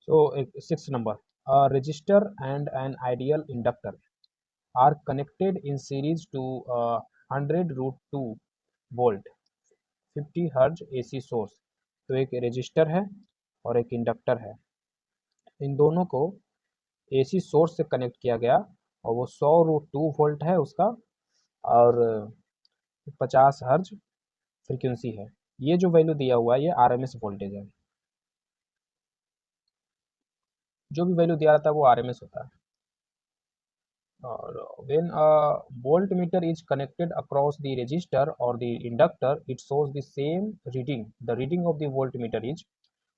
So, 6 number, a resistor and an ideal inductor are connected in series to a 100√2 volt 50 हर्ज AC source. तो एक resistor है और एक इंडक्टर है, इन दोनों को AC सोर्स से कनेक्ट किया गया और वो 100√2 वोल्ट है उसका, और 50 हर्ज फ्रीक्वेंसी है। ये जो वैल्यू दिया हुआ है ये RMS वोल्टेज है, जो भी वैल्यू दिया रहता है वो RMS होता है। और when a voltmeter is connected across the resistor or the inductor it shows the same reading, the reading of the voltmeter is।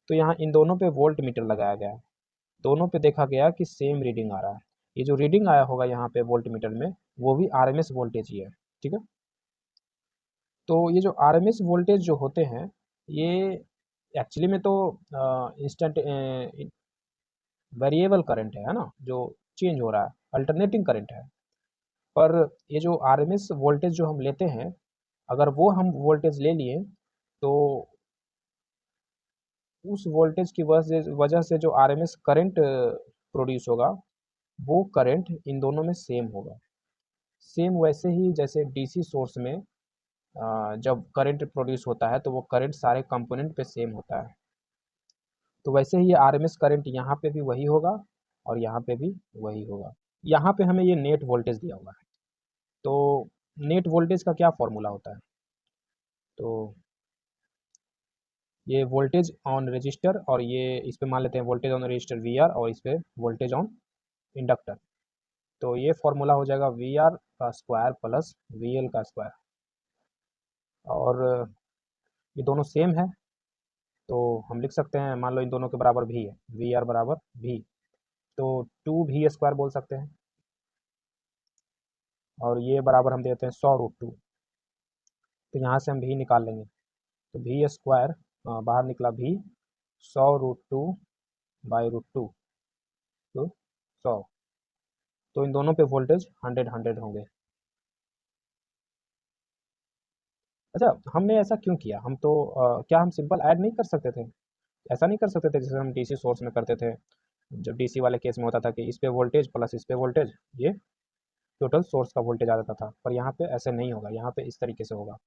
तो यहाँ इन दोनों पे वोल्ट मीटर लगाया गया है, दोनों पे देखा गया कि सेम रीडिंग आ रहा है। ये जो रीडिंग आया होगा यहाँ पे वोल्ट मीटर में वो भी RMS वोल्टेज ही है, ठीक है। तो ये जो RMS वोल्टेज जो होते हैं ये एक्चुअली में तो इंस्टेंट वेरिएबल करंट है ना, जो चेंज हो रहा है, अल्टरनेटिंग करंट है। पर ये जो RMS वोल्टेज जो हम लेते हैं, अगर वो हम वोल्टेज ले लिए तो उस वोल्टेज की वजह से जो RMS करंट प्रोड्यूस होगा वो करंट इन दोनों में सेम होगा। सेम वैसे ही जैसे DC सोर्स में जब करंट प्रोड्यूस होता है तो वो करंट सारे कंपोनेंट पे सेम होता है, तो वैसे ही ये RMS करंट यहाँ पे भी वही होगा और यहाँ पे भी वही होगा। यहाँ पे हमें ये नेट वोल्टेज दिया हुआ है, तो नेट वोल्टेज का क्या फॉर्मूला होता है, तो ये वोल्टेज ऑन रजिस्टर और ये इस पे मान लेते हैं वोल्टेज ऑन रजिस्टर VR और इस पे वोल्टेज ऑन इंडक्टर। तो ये फॉर्मूला हो जाएगा VR का स्क्वायर प्लस VL का स्क्वायर, और ये दोनों सेम है तो हम लिख सकते हैं, मान लो इन दोनों के बराबर भी है, VR बराबर V, तो 2V स्क्वायर बोल सकते हैं, और ये बराबर हम देते हैं 100√2। तो यहाँ से हम V निकाल लेंगे, तो V स्क्वायर बाहर निकला V 100√2 बाई √2 तो 100, तो इन दोनों पे वोल्टेज 100 होंगे। अच्छा, हमने ऐसा क्यों किया, हम तो क्या हम सिंपल ऐड नहीं कर सकते थे, ऐसा नहीं कर सकते थे जैसे हम DC सोर्स में करते थे, जब DC वाले केस में होता था कि इस पे वोल्टेज प्लस इस पे वोल्टेज, ये टोटल सोर्स का वोल्टेज आ जाता था। पर यहाँ पे ऐसे नहीं होगा, यहाँ पे इस तरीके से होगा।